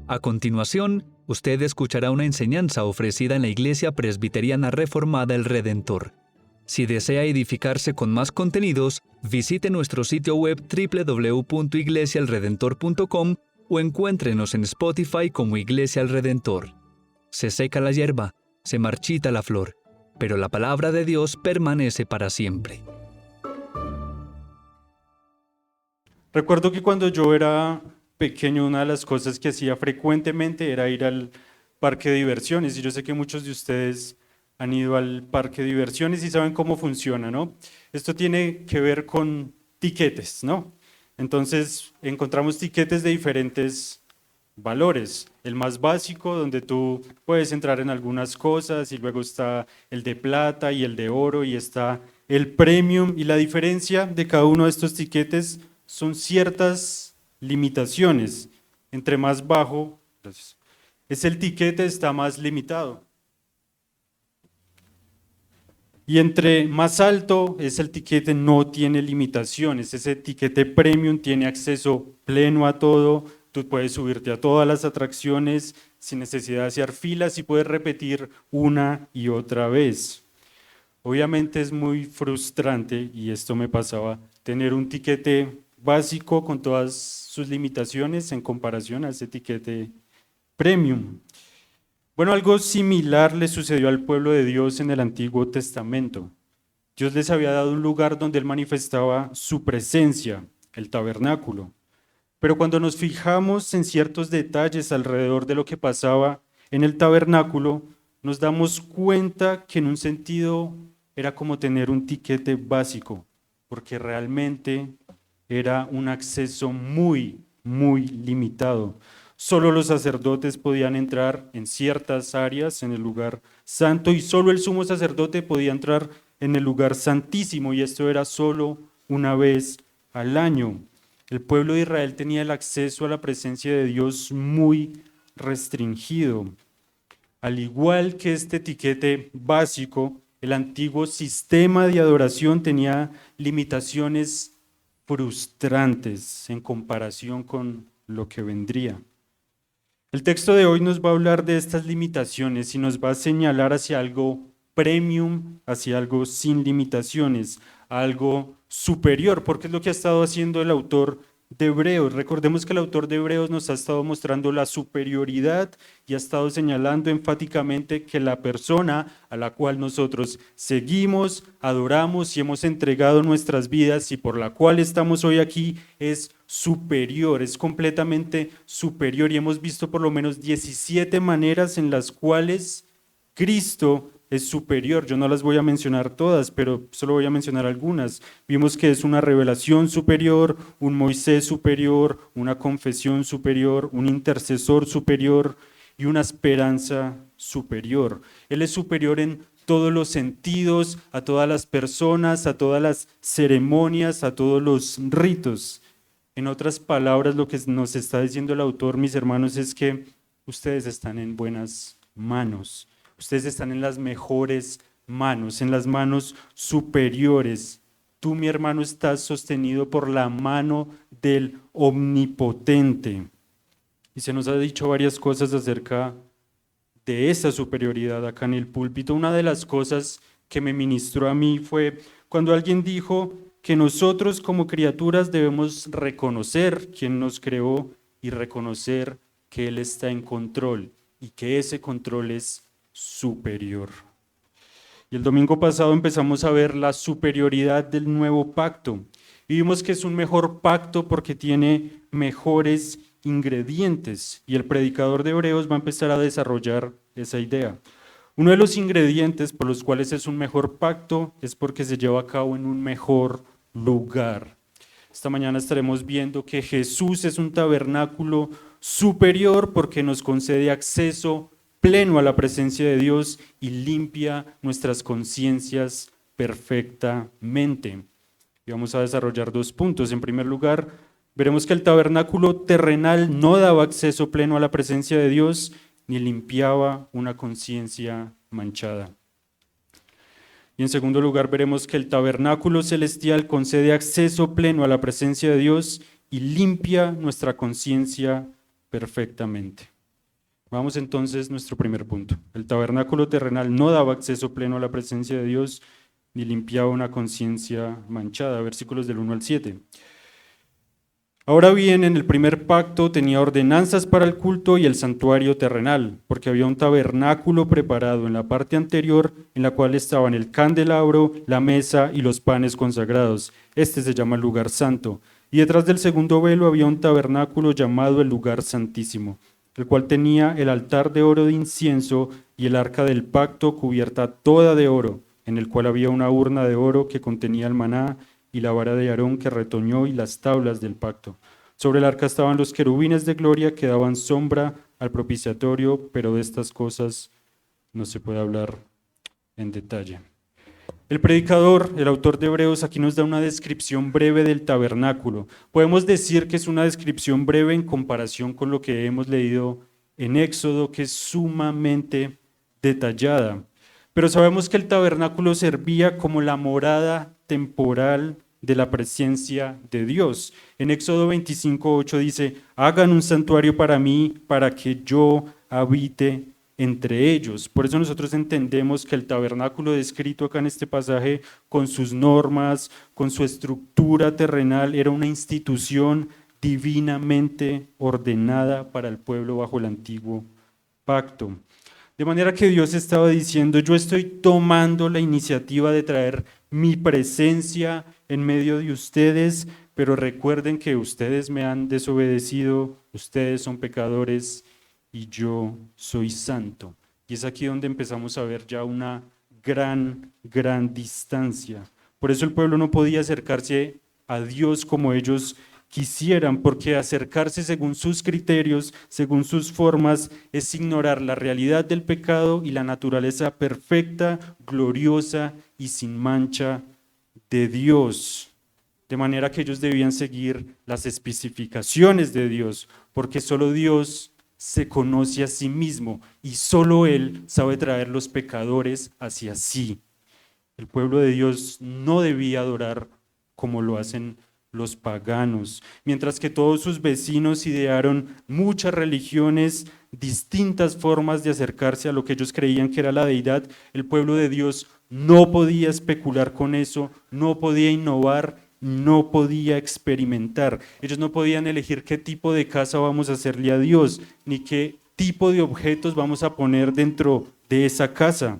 A continuación, usted escuchará una enseñanza ofrecida en la Iglesia Presbiteriana Reformada El Redentor. Si desea edificarse con más contenidos, visite nuestro sitio web www.iglesiaelredentor.com o encuéntrenos en Spotify como Iglesia El Redentor. Se seca la hierba, se marchita la flor, pero la palabra de Dios permanece para siempre. Recuerdo que cuando yo era pequeño, una de las cosas que hacía frecuentemente era ir al parque de diversiones, y yo sé que muchos de ustedes han ido al parque de diversiones y saben cómo funciona, ¿no? Esto tiene que ver con tiquetes, ¿no? Entonces, encontramos tiquetes de diferentes valores. El más básico, donde tú puedes entrar en algunas cosas, y luego está el de plata y el de oro, y está el premium, y la diferencia de cada uno de estos tiquetes son ciertas limitaciones. Entre más bajo es el tiquete, está más limitado. Y entre más alto es el tiquete, no tiene limitaciones. Ese tiquete premium tiene acceso pleno a todo. Tú puedes subirte a todas las atracciones sin necesidad de hacer filas y puedes repetir una y otra vez. Obviamente es muy frustrante, y esto me pasaba, tener un tiquete básico con todas sus limitaciones en comparación a ese tiquete premium. Bueno, algo similar le sucedió al pueblo de Dios en el Antiguo Testamento. Dios les había dado un lugar donde Él manifestaba su presencia, el tabernáculo. Pero cuando nos fijamos en ciertos detalles alrededor de lo que pasaba en el tabernáculo, nos damos cuenta que en un sentido era como tener un tiquete básico, porque realmente era un acceso muy limitado. Solo los sacerdotes podían entrar en ciertas áreas en el lugar santo, y solo el sumo sacerdote podía entrar en el lugar santísimo, y esto era solo una vez al año. El pueblo de Israel tenía el acceso a la presencia de Dios muy restringido. Al igual que este tiquete básico, el antiguo sistema de adoración tenía limitaciones frustrantes en comparación con lo que vendría. El texto de hoy nos va a hablar de estas limitaciones y nos va a señalar hacia algo premium, hacia algo sin limitaciones, algo superior, porque es lo que ha estado haciendo el autor de Hebreos. Recordemos que el autor de Hebreos nos ha estado mostrando la superioridad y ha estado señalando enfáticamente que la persona a la cual nosotros seguimos, adoramos y hemos entregado nuestras vidas, y por la cual estamos hoy aquí, es superior, es completamente superior. Y hemos visto por lo menos 17 maneras en las cuales Cristo es superior. Yo no las voy a mencionar todas, pero solo voy a mencionar algunas. Vimos que es una revelación superior, un Moisés superior, una confesión superior, un intercesor superior y una esperanza superior. Él es superior en todos los sentidos, a todas las personas, a todas las ceremonias, a todos los ritos. En otras palabras, lo que nos está diciendo el autor, mis hermanos, es que ustedes están en buenas manos. Ustedes están en las mejores manos, en las manos superiores. Tú, mi hermano, estás sostenido por la mano del Omnipotente. Y se nos ha dicho varias cosas acerca de esa superioridad acá en el púlpito. Una de las cosas que me ministró a mí fue cuando alguien dijo que nosotros como criaturas debemos reconocer quién nos creó y reconocer que Él está en control y que ese control es superior. Y el domingo pasado empezamos a ver la superioridad del nuevo pacto. Y vimos que es un mejor pacto porque tiene mejores ingredientes. Y el predicador de Hebreos va a empezar a desarrollar esa idea. Uno de los ingredientes por los cuales es un mejor pacto es porque se lleva a cabo en un mejor lugar. Esta mañana estaremos viendo que Jesús es un tabernáculo superior porque nos concede acceso pleno a la presencia de Dios y limpia nuestras conciencias perfectamente. Y vamos a desarrollar 2 puntos. En primer lugar, veremos que el tabernáculo terrenal no daba acceso pleno a la presencia de Dios ni limpiaba una conciencia manchada. Y en segundo lugar, veremos que el tabernáculo celestial concede acceso pleno a la presencia de Dios y limpia nuestra conciencia perfectamente. Vamos entonces a nuestro primer punto. El tabernáculo terrenal no daba acceso pleno a la presencia de Dios ni limpiaba una conciencia manchada. Versículos del 1 al 7. Ahora bien, en el primer pacto tenía ordenanzas para el culto y el santuario terrenal, porque había un tabernáculo preparado en la parte anterior, en la cual estaban el candelabro, la mesa y los panes consagrados. Este se llama el lugar santo. Y detrás del segundo velo había un tabernáculo llamado el lugar santísimo, el cual tenía el altar de oro de incienso y el arca del pacto cubierta toda de oro, en el cual había una urna de oro que contenía el maná y la vara de Aarón que retoñó y las tablas del pacto. Sobre el arca estaban los querubines de gloria que daban sombra al propiciatorio, pero de estas cosas no se puede hablar en detalle. El predicador, el autor de Hebreos, aquí nos da una descripción breve del tabernáculo. Podemos decir que es una descripción breve en comparación con lo que hemos leído en Éxodo, que es sumamente detallada. Pero sabemos que el tabernáculo servía como la morada temporal de la presencia de Dios. En Éxodo 25:8 dice, hagan un santuario para mí, para que yo habite entre ellos. Por eso nosotros entendemos que el tabernáculo descrito acá en este pasaje, con sus normas, con su estructura terrenal, era una institución divinamente ordenada para el pueblo bajo el antiguo pacto. De manera que Dios estaba diciendo, yo estoy tomando la iniciativa de traer mi presencia en medio de ustedes, pero recuerden que ustedes me han desobedecido, ustedes son pecadores y yo soy santo. Y es aquí donde empezamos a ver ya una gran distancia. Por eso el pueblo no podía acercarse a Dios como ellos quisieran, porque acercarse según sus criterios, según sus formas, es ignorar la realidad del pecado y la naturaleza perfecta, gloriosa y sin mancha de Dios. De manera que ellos debían seguir las especificaciones de Dios, porque solo Dios se conoce a sí mismo y solo Él sabe traer los pecadores hacia sí. El pueblo de Dios no debía adorar como lo hacen los paganos, mientras que todos sus vecinos idearon muchas religiones, distintas formas de acercarse a lo que ellos creían que era la deidad. El pueblo de Dios no podía especular con eso, no podía innovar, no podía experimentar. Ellos no podían elegir qué tipo de casa vamos a hacerle a Dios, ni qué tipo de objetos vamos a poner dentro de esa casa.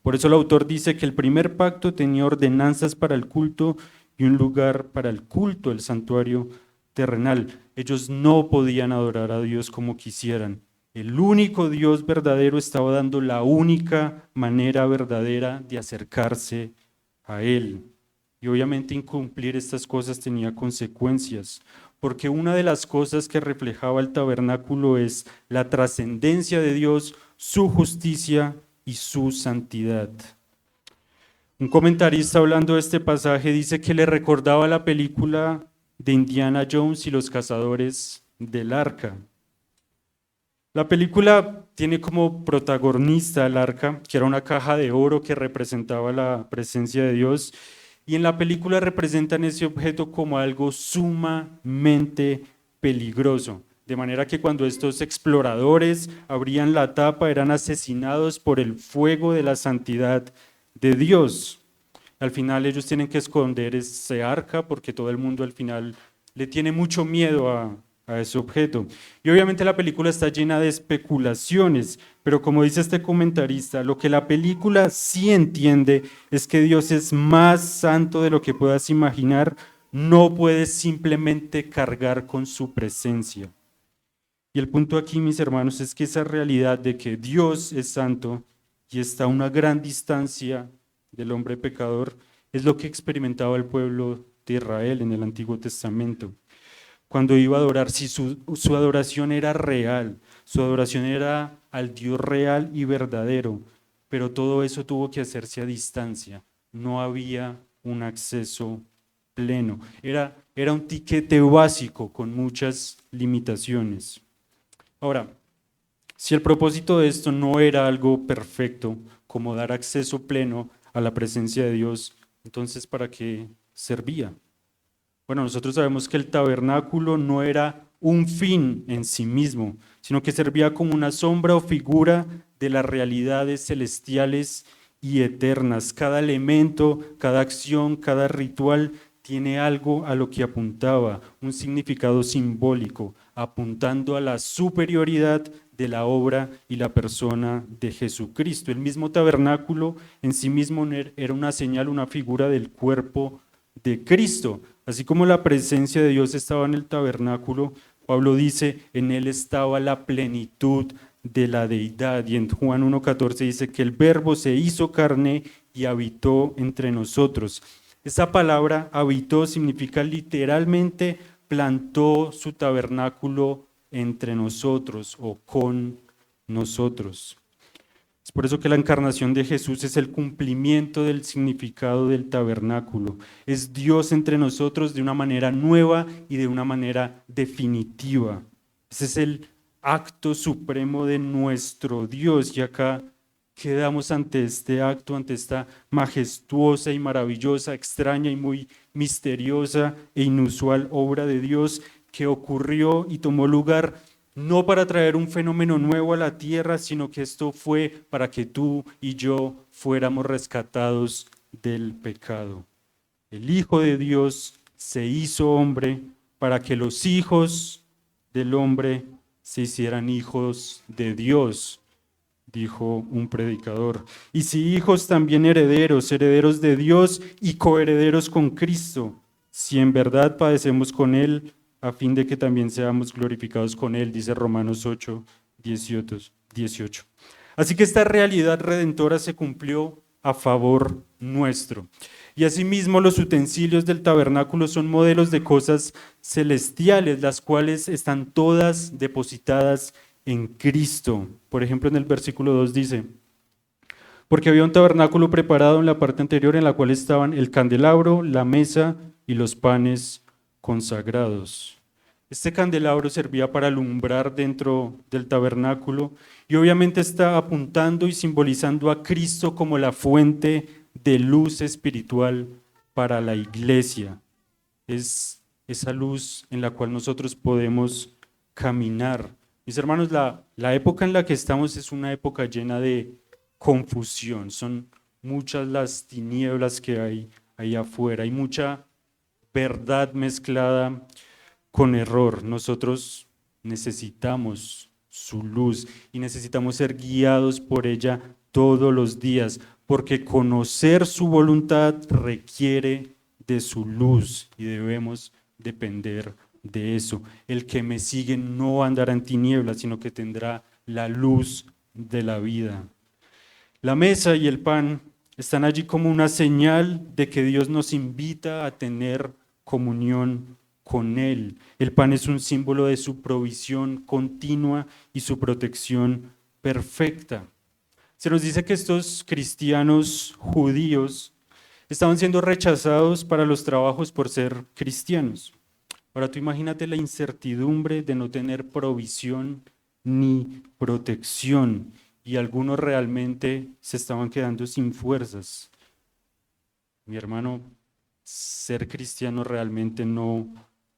Por eso el autor dice que el primer pacto tenía ordenanzas para el culto y un lugar para el culto, el santuario terrenal. Ellos no podían adorar a Dios como quisieran. El único Dios verdadero estaba dando la única manera verdadera de acercarse a Él. Y obviamente incumplir estas cosas tenía consecuencias, porque una de las cosas que reflejaba el tabernáculo es la trascendencia de Dios, su justicia y su santidad. Un comentarista hablando de este pasaje dice que le recordaba la película de Indiana Jones y los cazadores del arca. La película tiene como protagonista el arca, que era una caja de oro que representaba la presencia de Dios, y en la película representan ese objeto como algo sumamente peligroso, de manera que cuando estos exploradores abrían la tapa eran asesinados por el fuego de la santidad de Dios. Al final ellos tienen que esconder ese arca porque todo el mundo al final le tiene mucho miedo a ese objeto. Y obviamente la película está llena de especulaciones, pero como dice este comentarista, lo que la película sí entiende es que Dios es más santo de lo que puedas imaginar, no puedes simplemente cargar con su presencia. Y el punto aquí, mis hermanos, es que esa realidad de que Dios es santo y está a una gran distancia del hombre pecador es lo que experimentaba el pueblo de Israel en el Antiguo Testamento. Cuando iba a adorar, si su adoración era real, su adoración era al Dios real y verdadero, pero todo eso tuvo que hacerse a distancia, no había un acceso pleno, era un tiquete básico con muchas limitaciones. Ahora, si el propósito de esto no era algo perfecto, como dar acceso pleno a la presencia de Dios, entonces ¿para qué servía? Bueno, nosotros sabemos que el tabernáculo no era un fin en sí mismo, sino que servía como una sombra o figura de las realidades celestiales y eternas. Cada elemento, cada acción, cada ritual tiene algo a lo que apuntaba, un significado simbólico, apuntando a la superioridad de la obra y la persona de Jesucristo. El mismo tabernáculo en sí mismo era una señal, una figura del cuerpo de Cristo. Así como la presencia de Dios estaba en el tabernáculo, Pablo dice, en él estaba la plenitud de la deidad. Y en Juan 1:14 dice que el Verbo se hizo carne y habitó entre nosotros. Esa palabra habitó significa literalmente plantó su tabernáculo entre nosotros o con nosotros. Es por eso que la encarnación de Jesús es el cumplimiento del significado del tabernáculo. Es Dios entre nosotros de una manera nueva y de una manera definitiva. Ese es el acto supremo de nuestro Dios. Y acá quedamos ante este acto, ante esta majestuosa y maravillosa, extraña y muy misteriosa e inusual obra de Dios que ocurrió y tomó lugar no para traer un fenómeno nuevo a la tierra, sino que esto fue para que tú y yo fuéramos rescatados del pecado. El Hijo de Dios se hizo hombre para que los hijos del hombre se hicieran hijos de Dios, dijo un predicador. Y si hijos, también herederos, herederos de Dios y coherederos con Cristo, si en verdad padecemos con Él, a fin de que también seamos glorificados con Él, dice Romanos 8:18. Así que esta realidad redentora se cumplió a favor nuestro. Y asimismo los utensilios del tabernáculo son modelos de cosas celestiales, las cuales están todas depositadas en Cristo. Por ejemplo, en el versículo 2 dice, porque había un tabernáculo preparado en la parte anterior en la cual estaban el candelabro, la mesa y los panes consagrados. Este candelabro servía para alumbrar dentro del tabernáculo y obviamente está apuntando y simbolizando a Cristo como la fuente de luz espiritual para la iglesia. Es esa luz en la cual nosotros podemos caminar. Mis hermanos, la época en la que estamos es una época llena de confusión. Son muchas las tinieblas que hay ahí afuera. Hay mucha verdad mezclada con error. Nosotros necesitamos su luz y necesitamos ser guiados por ella todos los días, porque conocer su voluntad requiere de su luz y debemos depender de eso. El que me sigue no andará en tinieblas, sino que tendrá la luz de la vida. La mesa y el pan están allí como una señal de que Dios nos invita a tener comunión con Él. El pan es un símbolo de su provisión continua y su protección perfecta. Se nos dice que estos cristianos judíos estaban siendo rechazados para los trabajos por ser cristianos. Ahora tú imagínate la incertidumbre de no tener provisión ni protección, y algunos realmente se estaban quedando sin fuerzas. Mi hermano, ser cristiano realmente no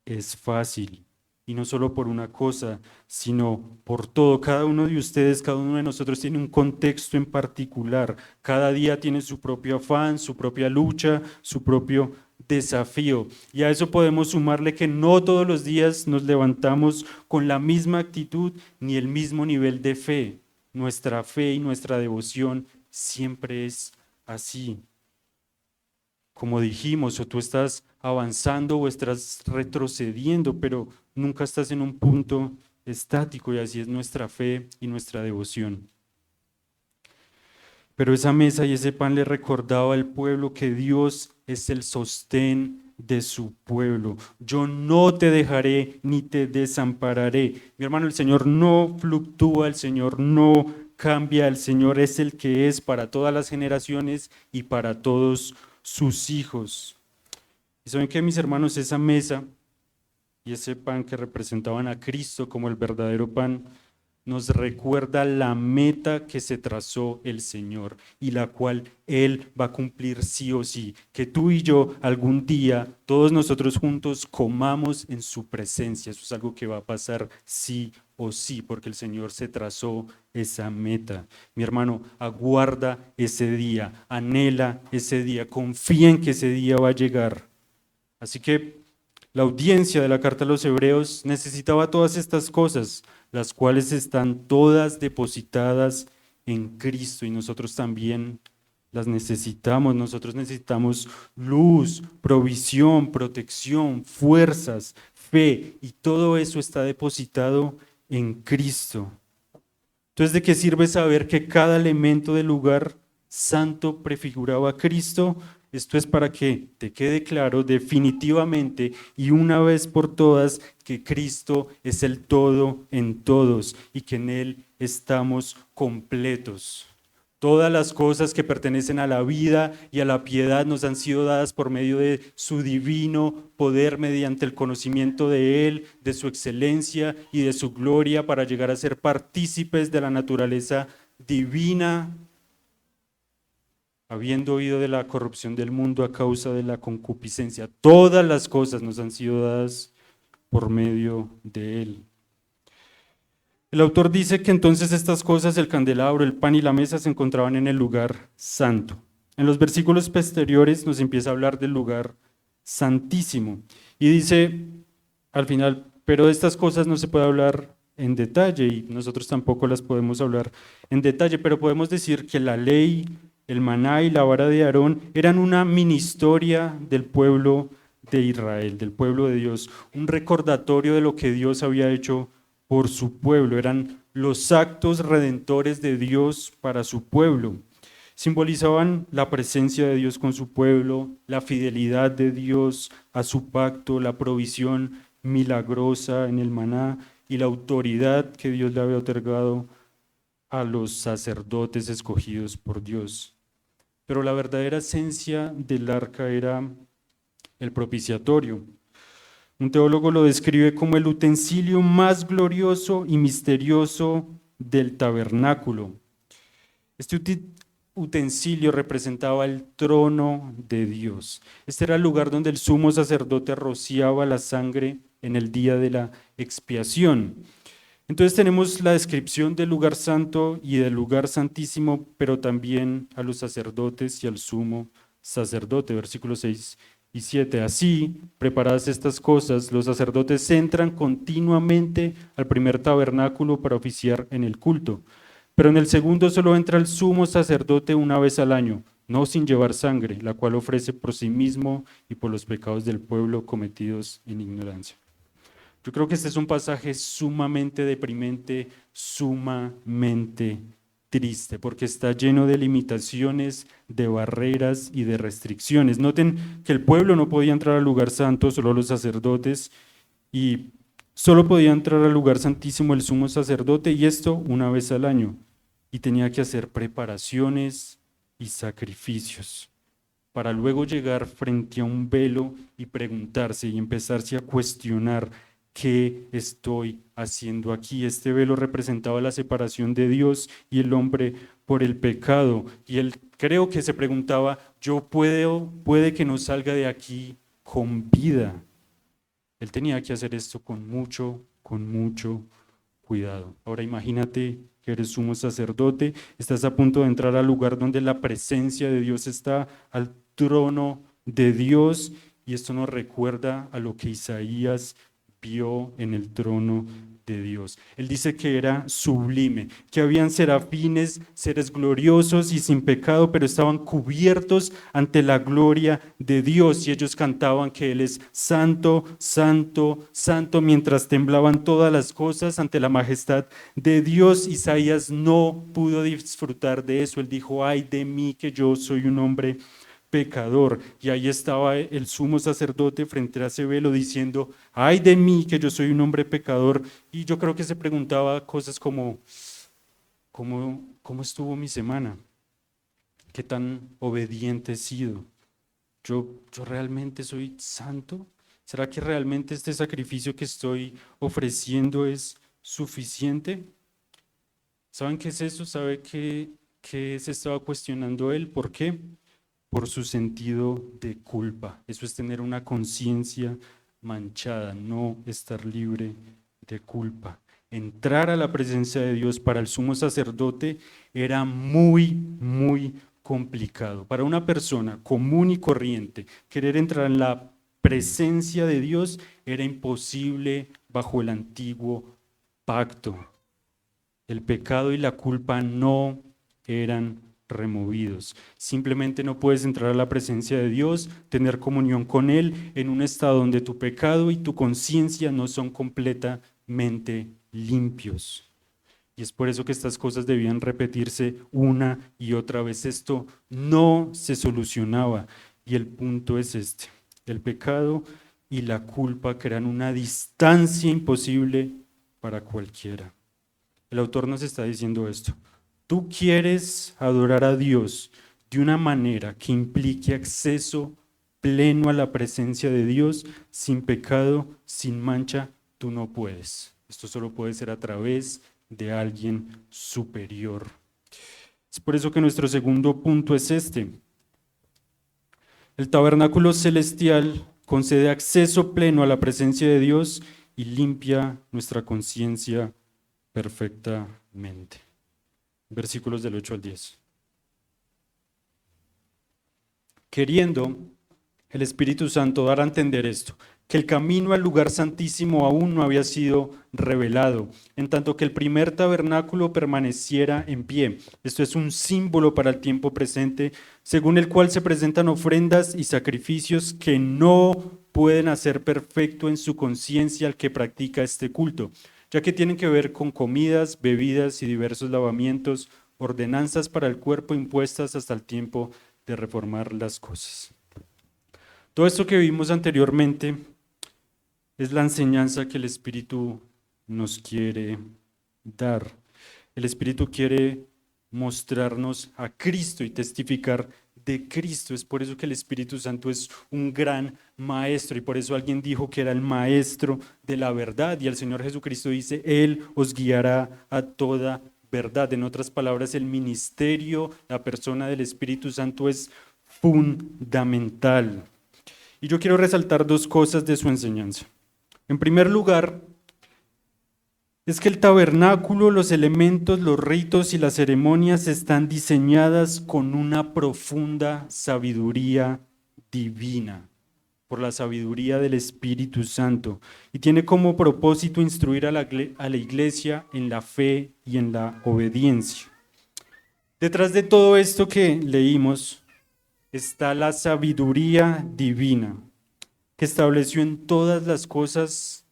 es fácil, y no solo por una cosa, sino por todo. Cada uno de ustedes, cada uno de nosotros tiene un contexto en particular. Cada día tiene su propio afán, su propia lucha, su propio desafío. Y a eso podemos sumarle que no todos los días nos levantamos con la misma actitud ni el mismo nivel de fe. Nuestra fe y nuestra devoción siempre es así. Como dijimos, o tú estás avanzando o estás retrocediendo, pero nunca estás en un punto estático, y así es nuestra fe y nuestra devoción. Pero esa mesa y ese pan le recordaba al pueblo que Dios es el sostén de su pueblo. Yo no te dejaré ni te desampararé. Mi hermano, el Señor no fluctúa, el Señor no cambia, el Señor es el que es para todas las generaciones y para todos sus hijos. Y saben que, mis hermanos, esa mesa y ese pan que representaban a Cristo como el verdadero pan, nos recuerda la meta que se trazó el Señor y la cual Él va a cumplir sí o sí. Que tú y yo algún día, todos nosotros juntos, comamos en su presencia. Eso es algo que va a pasar sí o sí, porque el Señor se trazó esa meta. Mi hermano, aguarda ese día, anhela ese día, confía en que ese día va a llegar. Así que la audiencia de la carta a los Hebreos necesitaba todas estas cosas, las cuales están todas depositadas en Cristo y nosotros también las necesitamos. Nosotros necesitamos luz, provisión, protección, fuerzas, fe y todo eso está depositado en Cristo. Entonces, ¿de qué sirve saber que cada elemento del lugar santo prefiguraba a Cristo? Esto es para que te quede claro definitivamente y una vez por todas que Cristo es el todo en todos y que en Él estamos completos. Todas las cosas que pertenecen a la vida y a la piedad nos han sido dadas por medio de su divino poder mediante el conocimiento de Él, de su excelencia y de su gloria para llegar a ser partícipes de la naturaleza divina, habiendo oído de la corrupción del mundo a causa de la concupiscencia. Todas las cosas nos han sido dadas por medio de Él. El autor dice que entonces estas cosas, el candelabro, el pan y la mesa, se encontraban en el lugar santo. En los versículos posteriores nos empieza a hablar del lugar santísimo. Y dice al final, pero de estas cosas no se puede hablar en detalle y nosotros tampoco las podemos hablar en detalle, pero podemos decir que la ley, el maná y la vara de Aarón eran una mini historia del pueblo de Israel, del pueblo de Dios, un recordatorio de lo que Dios había hecho por su pueblo, eran los actos redentores de Dios para su pueblo. Simbolizaban la presencia de Dios con su pueblo, la fidelidad de Dios a su pacto, la provisión milagrosa en el maná y la autoridad que Dios le había otorgado a los sacerdotes escogidos por Dios. Pero la verdadera esencia del arca era el propiciatorio. Un teólogo lo describe como el utensilio más glorioso y misterioso del tabernáculo. Este utensilio representaba el trono de Dios. Este era el lugar donde el sumo sacerdote rociaba la sangre en el día de la expiación. Entonces tenemos la descripción del lugar santo y del lugar santísimo, pero también a los sacerdotes y al sumo sacerdote, versículos 6 y 7. Así, preparadas estas cosas, los sacerdotes entran continuamente al primer tabernáculo para oficiar en el culto. Pero en el segundo solo entra el sumo sacerdote una vez al año, no sin llevar sangre, la cual ofrece por sí mismo y por los pecados del pueblo cometidos en ignorancia. Yo creo que este es un pasaje sumamente deprimente, sumamente triste, porque está lleno de limitaciones, de barreras y de restricciones. Noten que el pueblo no podía entrar al lugar santo, solo los sacerdotes, y solo podía entrar al lugar santísimo el sumo sacerdote, y esto una vez al año, y tenía que hacer preparaciones y sacrificios para luego llegar frente a un velo y preguntarse y empezarse a cuestionar: ¿qué estoy haciendo aquí? Este velo representaba la separación de Dios y el hombre por el pecado. Y él creo que se preguntaba: puede que no salga de aquí con vida. Él tenía que hacer esto con mucho cuidado. Ahora imagínate que eres sumo sacerdote, estás a punto de entrar al lugar donde la presencia de Dios está, al trono de Dios, y esto nos recuerda a lo que Isaías vio en el trono de Dios. Él dice que era sublime, que habían serafines, seres gloriosos y sin pecado, pero estaban cubiertos ante la gloria de Dios y ellos cantaban que Él es santo, santo, santo, mientras temblaban todas las cosas ante la majestad de Dios. Isaías no pudo disfrutar de eso. Él dijo: ay de mí, que yo soy un hombre pecador. Y ahí estaba el sumo sacerdote frente a ese velo diciendo: ay de mí, que yo soy un hombre pecador. Y yo creo que se preguntaba cosas como: ¿cómo estuvo mi semana? ¿Qué tan obediente he sido? ¿Yo realmente soy santo? ¿Será que realmente este sacrificio que estoy ofreciendo es suficiente? ¿Saben qué es eso? ¿Sabe qué se estaba cuestionando él? ¿Por qué? Por su sentido de culpa. Eso es tener una conciencia manchada, no estar libre de culpa. Entrar a la presencia de Dios para el sumo sacerdote era muy, muy complicado. Para una persona común y corriente, querer entrar en la presencia de Dios era imposible bajo el antiguo pacto. El pecado y la culpa no eran removidos. Simplemente no puedes entrar a la presencia de Dios, tener comunión con Él en un estado donde tu pecado y tu conciencia no son completamente limpios. Y es por eso que estas cosas debían repetirse una y otra vez. Esto no se solucionaba. Y el punto es este: el pecado y la culpa crean una distancia imposible para cualquiera. El autor nos está diciendo esto: tú quieres adorar a Dios de una manera que implique acceso pleno a la presencia de Dios, sin pecado, sin mancha, tú no puedes. Esto solo puede ser a través de alguien superior. Es por eso que nuestro segundo punto es este: el tabernáculo celestial concede acceso pleno a la presencia de Dios y limpia nuestra conciencia perfectamente. Versículos del 8 al 10. Queriendo el Espíritu Santo dar a entender esto, que el camino al lugar santísimo aún no había sido revelado, en tanto que el primer tabernáculo permaneciera en pie. Esto es un símbolo para el tiempo presente, según el cual se presentan ofrendas y sacrificios que no pueden hacer perfecto en su conciencia al que practica este culto, ya que tienen que ver con comidas, bebidas y diversos lavamientos, ordenanzas para el cuerpo impuestas hasta el tiempo de reformar las cosas. Todo esto que vimos anteriormente es la enseñanza que el Espíritu nos quiere dar. El Espíritu quiere mostrarnos a Cristo y testificar de Cristo. Es por eso que el Espíritu Santo es un gran maestro, y por eso alguien dijo que era el maestro de la verdad, y el Señor Jesucristo dice: Él os guiará a toda verdad. En otras palabras, el ministerio, la persona del Espíritu Santo es fundamental. Y yo quiero resaltar dos cosas de su enseñanza. En primer lugar, es que el tabernáculo, los elementos, los ritos y las ceremonias están diseñadas con una profunda sabiduría divina, por la sabiduría del Espíritu Santo, y tiene como propósito instruir a la iglesia en la fe y en la obediencia. Detrás de todo esto que leímos está la sabiduría divina, que estableció en todas las cosas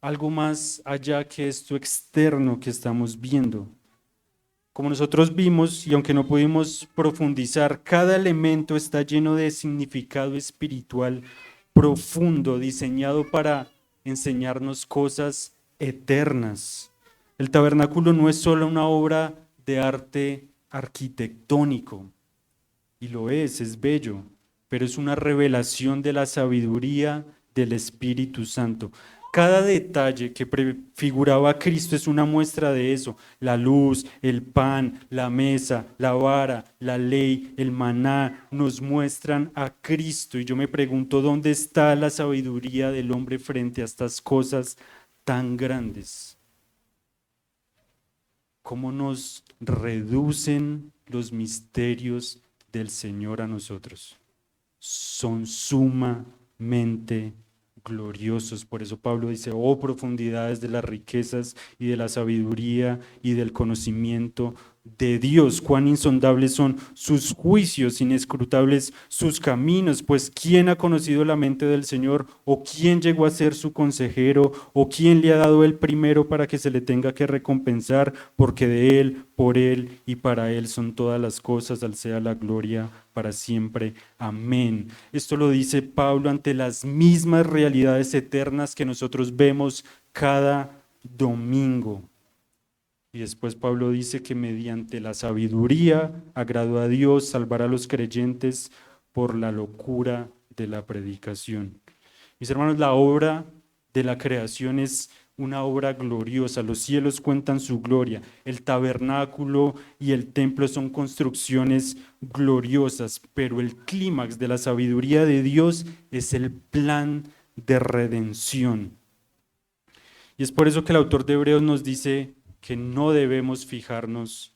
algo más allá que esto externo que estamos viendo. Como nosotros vimos, y aunque no pudimos profundizar, cada elemento está lleno de significado espiritual profundo, diseñado para enseñarnos cosas eternas. El tabernáculo no es solo una obra de arte arquitectónico, y lo es bello, pero es una revelación de la sabiduría del Espíritu Santo. Cada detalle que prefiguraba a Cristo es una muestra de eso: la luz, el pan, la mesa, la vara, la ley, el maná, nos muestran a Cristo. Y yo me pregunto, ¿dónde está la sabiduría del hombre frente a estas cosas tan grandes? ¿Cómo nos reducen los misterios del Señor a nosotros? Son sumamente gloriosos. Por eso Pablo dice: oh profundidades de las riquezas y de la sabiduría y del conocimiento de Dios, cuán insondables son sus juicios, inescrutables sus caminos. Pues ¿quién ha conocido la mente del Señor? ¿O quién llegó a ser su consejero? ¿O quién le ha dado el primero para que se le tenga que recompensar? Porque de Él, por Él y para Él son todas las cosas, al sea la gloria para siempre. Amén. Esto lo dice Pablo ante las mismas realidades eternas que nosotros vemos cada domingo. Y después Pablo dice que mediante la sabiduría agradó a Dios salvar a los creyentes por la locura de la predicación. Mis hermanos, la obra de la creación es una obra gloriosa, los cielos cuentan su gloria, el tabernáculo y el templo son construcciones gloriosas, pero el clímax de la sabiduría de Dios es el plan de redención. Y es por eso que el autor de Hebreos nos dice que no debemos fijarnos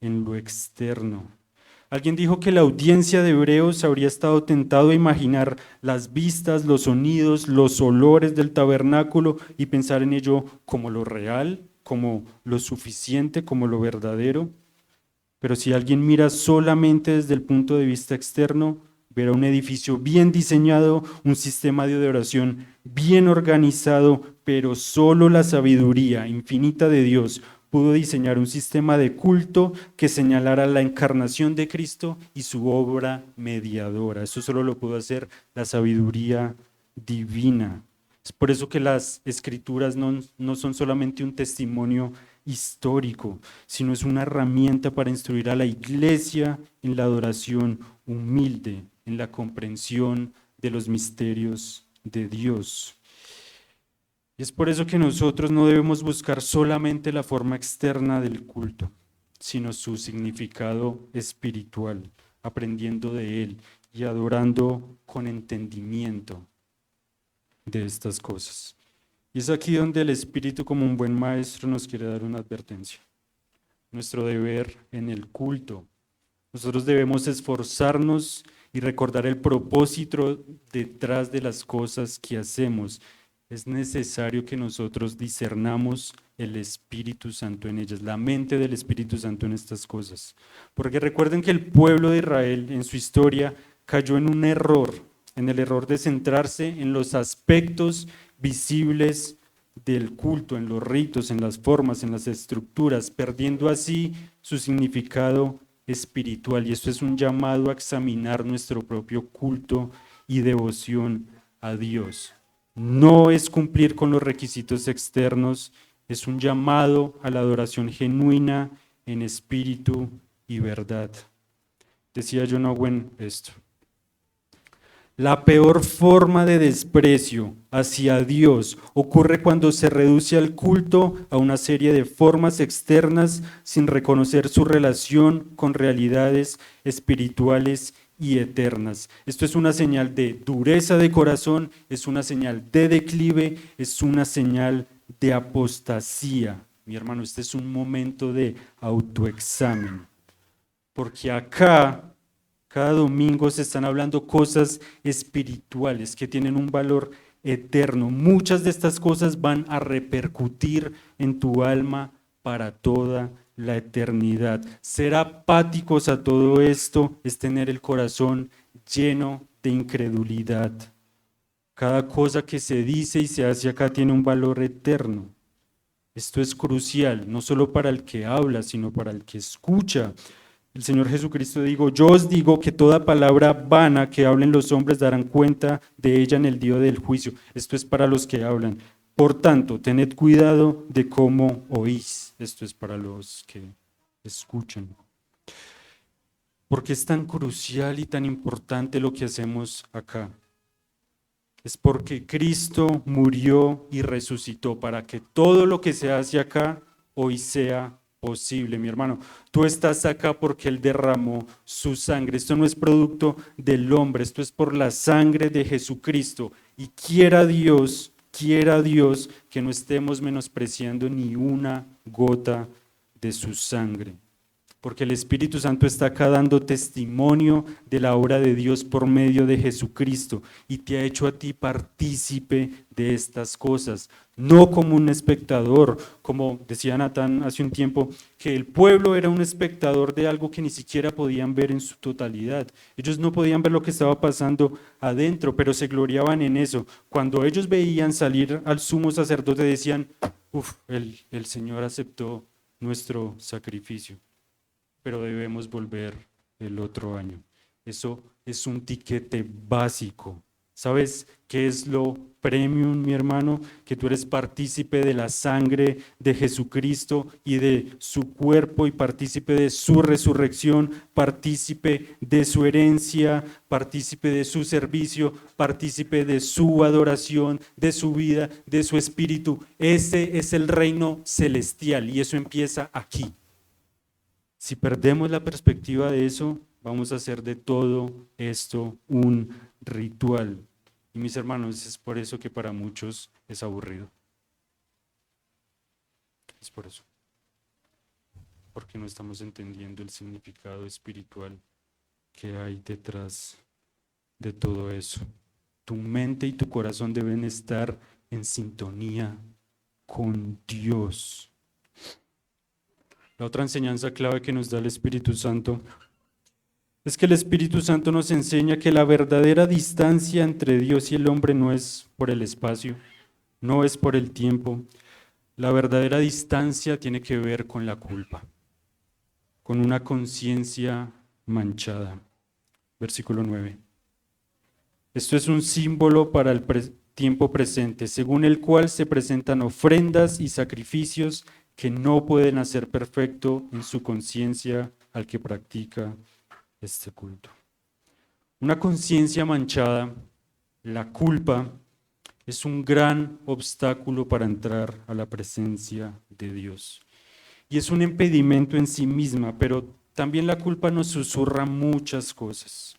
en lo externo. Alguien dijo que la audiencia de Hebreos habría estado tentado a imaginar las vistas, los sonidos, los olores del tabernáculo y pensar en ello como lo real, como lo suficiente, como lo verdadero. Pero si alguien mira solamente desde el punto de vista externo, verá un edificio bien diseñado, un sistema de adoración bien organizado, pero solo la sabiduría infinita de Dios pudo diseñar un sistema de culto que señalara la encarnación de Cristo y su obra mediadora. Eso solo lo pudo hacer la sabiduría divina. Es por eso que las escrituras no son solamente un testimonio histórico, sino es una herramienta para instruir a la iglesia en la adoración humilde, en la comprensión de los misterios de Dios. Y es por eso que nosotros no debemos buscar solamente la forma externa del culto, sino su significado espiritual, aprendiendo de él y adorando con entendimiento de estas cosas. Y es aquí donde el Espíritu, como un buen maestro, nos quiere dar una advertencia. Nuestro deber en el culto. Nosotros debemos esforzarnos y recordar el propósito detrás de las cosas que hacemos. Es necesario que nosotros discernamos el Espíritu Santo en ellas, la mente del Espíritu Santo en estas cosas. Porque recuerden que el pueblo de Israel en su historia cayó en un error, en el error de centrarse en los aspectos visibles del culto, en los ritos, en las formas, en las estructuras, perdiendo así su significado espiritual. Y esto es un llamado a examinar nuestro propio culto y devoción a Dios. No es cumplir con los requisitos externos, es un llamado a la adoración genuina en espíritu y verdad. Decía John Owen esto: la peor forma de desprecio hacia Dios ocurre cuando se reduce al culto a una serie de formas externas sin reconocer su relación con realidades espirituales y eternas. Esto es una señal de dureza de corazón, es una señal de declive, es una señal de apostasía. Mi hermano, este es un momento de autoexamen, porque acá cada domingo se están hablando cosas espirituales que tienen un valor eterno. Muchas de estas cosas van a repercutir en tu alma para toda la eternidad. Ser apáticos a todo esto es tener el corazón lleno de incredulidad. Cada cosa que se dice y se hace acá tiene un valor eterno. Esto es crucial, no solo para el que habla, sino para el que escucha. El Señor Jesucristo dijo: yo os digo que toda palabra vana que hablen los hombres darán cuenta de ella en el día del juicio. Esto es para los que hablan. Por tanto, tened cuidado de cómo oís. Esto es para los que escuchan. ¿Por qué es tan crucial y tan importante lo que hacemos acá? Es porque Cristo murió y resucitó para que todo lo que se hace acá hoy sea posible, mi hermano. Tú estás acá porque Él derramó su sangre. Esto no es producto del hombre, esto es por la sangre de Jesucristo. Y quiera Dios que no estemos menospreciando ni una gota de su sangre. Porque el Espíritu Santo está acá dando testimonio de la obra de Dios por medio de Jesucristo y te ha hecho a ti partícipe de estas cosas, no como un espectador, como decía Natán hace un tiempo, que el pueblo era un espectador de algo que ni siquiera podían ver en su totalidad. Ellos no podían ver lo que estaba pasando adentro, pero se gloriaban en eso. Cuando ellos veían salir al sumo sacerdote decían: el Señor aceptó nuestro sacrificio, pero debemos volver el otro año. Eso es un tiquete básico. ¿Sabes qué es lo premium, mi hermano? Que tú eres partícipe de la sangre de Jesucristo y de su cuerpo y partícipe de su resurrección, partícipe de su herencia, partícipe de su servicio, partícipe de su adoración, de su vida, de su espíritu. Ese es el reino celestial y eso empieza aquí. Si perdemos la perspectiva de eso, vamos a hacer de todo esto un ritual. Y mis hermanos, es por eso que para muchos es aburrido. Es por eso. Porque no estamos entendiendo el significado espiritual que hay detrás de todo eso. Tu mente y tu corazón deben estar en sintonía con Dios. La otra enseñanza clave que nos da el Espíritu Santo es que el Espíritu Santo nos enseña que la verdadera distancia entre Dios y el hombre no es por el espacio, no es por el tiempo. La verdadera distancia tiene que ver con la culpa, con una conciencia manchada. Versículo 9. Esto es un símbolo para el tiempo presente, según el cual se presentan ofrendas y sacrificios que no pueden hacer perfecto en su conciencia al que practica este culto. Una conciencia manchada, la culpa, es un gran obstáculo para entrar a la presencia de Dios. Y es un impedimento en sí misma, pero también la culpa nos susurra muchas cosas.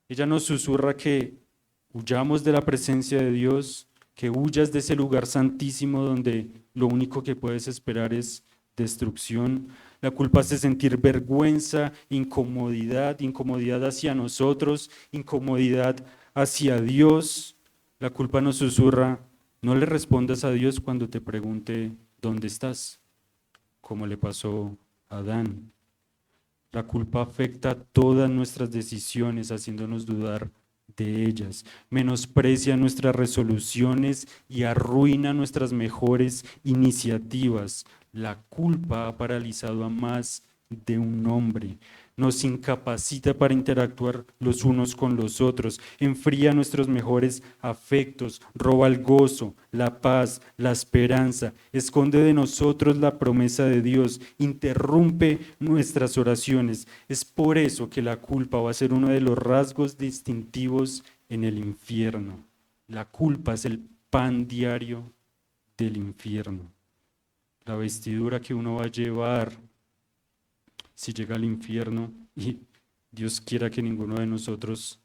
Ella nos susurra que huyamos de la presencia de Dios, que huyas de ese lugar santísimo donde lo único que puedes esperar es destrucción. La culpa hace sentir vergüenza, incomodidad hacia nosotros, incomodidad hacia Dios. La culpa nos susurra, no le respondas a Dios cuando te pregunte dónde estás, como le pasó a Adán. La culpa afecta todas nuestras decisiones, haciéndonos dudar de ellas, menosprecia nuestras resoluciones y arruina nuestras mejores iniciativas. La culpa ha paralizado a más de un hombre, nos incapacita para interactuar los unos con los otros, enfría nuestros mejores afectos, roba el gozo, la paz, la esperanza, esconde de nosotros la promesa de Dios, interrumpe nuestras oraciones. Es por eso que la culpa va a ser uno de los rasgos distintivos en el infierno. La culpa es el pan diario del infierno. La vestidura que uno va a llevar si llega al infierno, y Dios quiera que ninguno de nosotros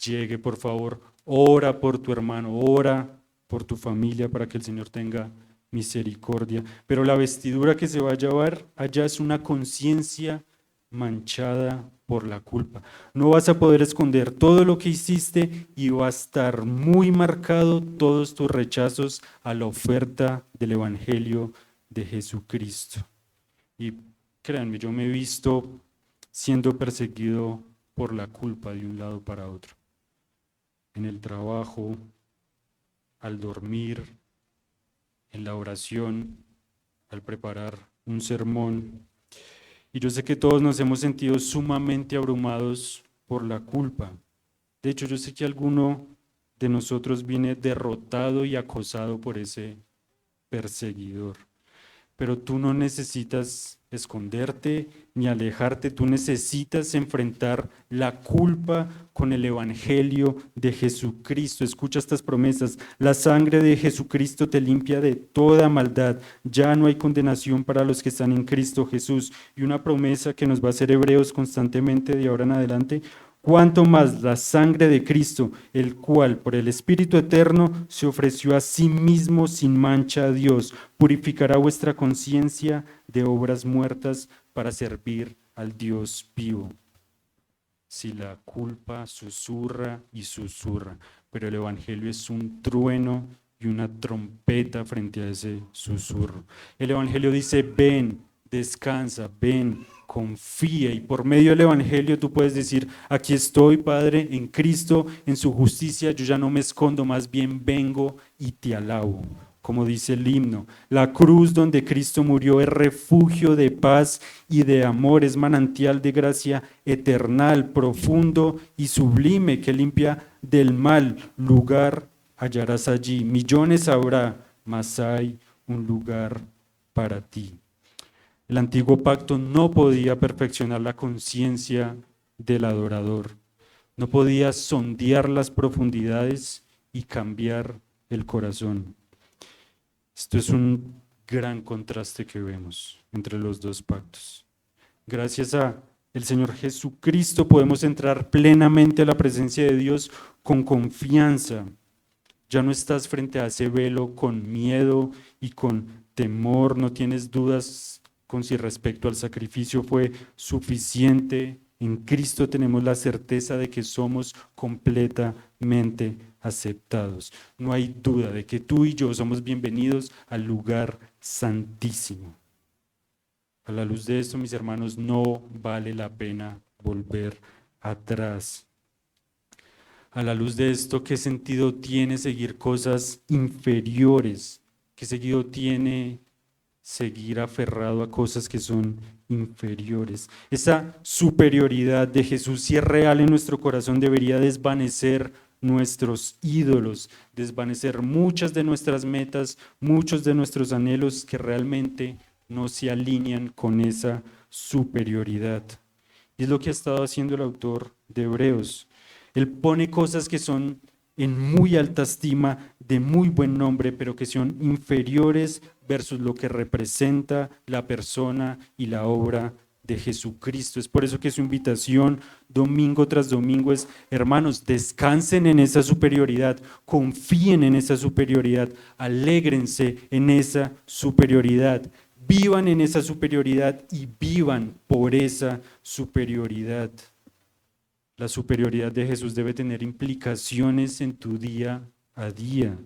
llegue, por favor, ora por tu hermano, ora por tu familia para que el Señor tenga misericordia. Pero la vestidura que se va a llevar allá es una conciencia manchada por la culpa. No vas a poder esconder todo lo que hiciste y va a estar muy marcado todos tus rechazos a la oferta del Evangelio de Jesucristo. Y créanme, yo me he visto siendo perseguido por la culpa de un lado para otro. En el trabajo, al dormir, en la oración, al preparar un sermón. Y yo sé que todos nos hemos sentido sumamente abrumados por la culpa. De hecho, yo sé que alguno de nosotros viene derrotado y acosado por ese perseguidor. Pero tú no necesitas esconderte ni alejarte, tú necesitas enfrentar la culpa con el Evangelio de Jesucristo. Escucha estas promesas: la sangre de Jesucristo te limpia de toda maldad, ya no hay condenación para los que están en Cristo Jesús. Y una promesa que nos va a hacer Hebreos constantemente de ahora en adelante: cuanto más la sangre de Cristo, el cual por el Espíritu eterno se ofreció a sí mismo sin mancha a Dios, purificará vuestra conciencia de obras muertas para servir al Dios vivo. Si la culpa susurra y susurra, pero el Evangelio es un trueno y una trompeta frente a ese susurro. El Evangelio dice: ven, descansa, ven, confía, y por medio del Evangelio tú puedes decir: aquí estoy, Padre, en Cristo, en su justicia, yo ya no me escondo, más bien vengo y te alabo. como dice el himno. La cruz donde Cristo murió es refugio de paz y de amor, es manantial de gracia eternal, profundo y sublime, que limpia del mal. Lugar hallarás allí. Millones habrá, mas hay un lugar para ti. El antiguo pacto no podía perfeccionar la conciencia del adorador. No podía sondear las profundidades y cambiar el corazón. Esto es un gran contraste que vemos entre los dos pactos. Gracias a el Señor Jesucristo podemos entrar plenamente a la presencia de Dios con confianza. Ya no estás frente a ese velo con miedo y con temor, no tienes dudas con si respecto al sacrificio fue suficiente. En Cristo tenemos la certeza de que somos completamente aceptados. No hay duda de que tú y yo somos bienvenidos al lugar santísimo. A la luz de esto, mis hermanos, no vale la pena volver atrás. A la luz de esto, ¿qué sentido tiene seguir cosas inferiores? ¿Qué sentido tiene seguir aferrado a cosas que son inferiores? Esa superioridad de Jesús, si es real en nuestro corazón, debería desvanecer nuestros ídolos, desvanecer muchas de nuestras metas, muchos de nuestros anhelos que realmente no se alinean con esa superioridad. Y es lo que ha estado haciendo el autor de Hebreos. Él pone cosas que son en muy alta estima, de muy buen nombre, pero que son inferiores versus lo que representa la persona y la obra de Jesucristo. Es por eso que su invitación domingo tras domingo es: hermanos, descansen en esa superioridad, confíen en esa superioridad, alégrense en esa superioridad, vivan en esa superioridad y vivan por esa superioridad. La superioridad de Jesús debe tener implicaciones en tu día a día.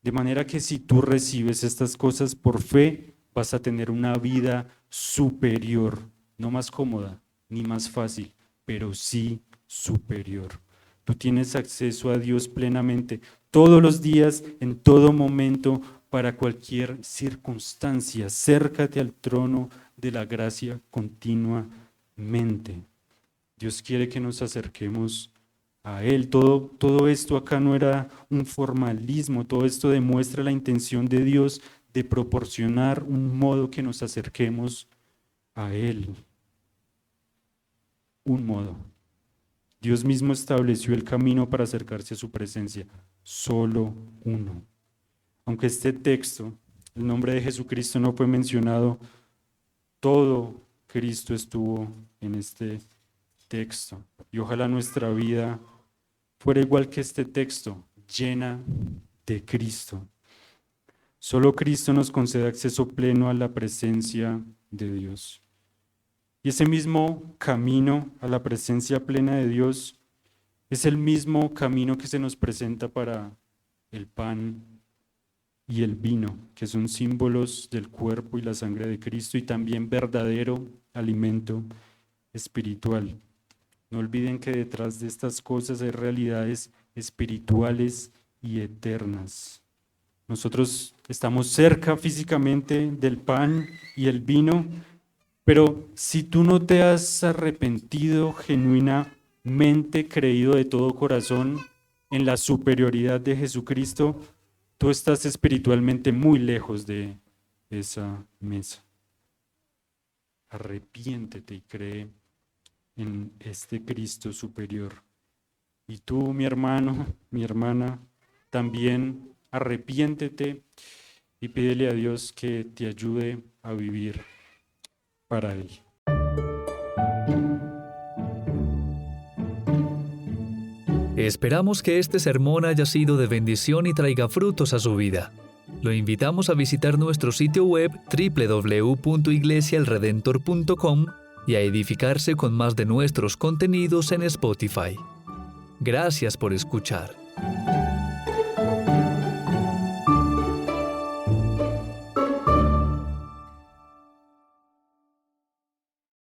De manera que si tú recibes estas cosas por fe, vas a tener una vida superior, no más cómoda ni más fácil, pero sí superior. Tú tienes acceso a Dios plenamente, todos los días, en todo momento, para cualquier circunstancia. Acércate al trono de la gracia continuamente. Dios quiere que nos acerquemos a Él. Todo esto acá no era un formalismo, todo esto demuestra la intención de Dios de proporcionar un modo que nos acerquemos a Él. Un modo. Dios mismo estableció el camino para acercarse a su presencia, solo uno. Aunque este texto, el nombre de Jesucristo no fue mencionado, todo Cristo estuvo en este texto. Y ojalá nuestra vida fuera igual que este texto, llena de Cristo. Solo Cristo nos concede acceso pleno a la presencia de Dios. Y ese mismo camino a la presencia plena de Dios es el mismo camino que se nos presenta para el pan y el vino, que son símbolos del cuerpo y la sangre de Cristo y también verdadero alimento espiritual. No olviden que detrás de estas cosas hay realidades espirituales y eternas. Nosotros estamos cerca físicamente del pan y el vino, pero si tú no te has arrepentido genuinamente, creído de todo corazón en la superioridad de Jesucristo, tú estás espiritualmente muy lejos de esa mesa. Arrepiéntete y cree en este Cristo superior. Y tú, mi hermano, mi hermana, también arrepiéntete y pídele a Dios que te ayude a vivir para Él. Esperamos que este sermón haya sido de bendición y traiga frutos a su vida. Lo invitamos a visitar nuestro sitio web www.iglesiaelredentor.com y a edificarse con más de nuestros contenidos en Spotify. Gracias por escuchar.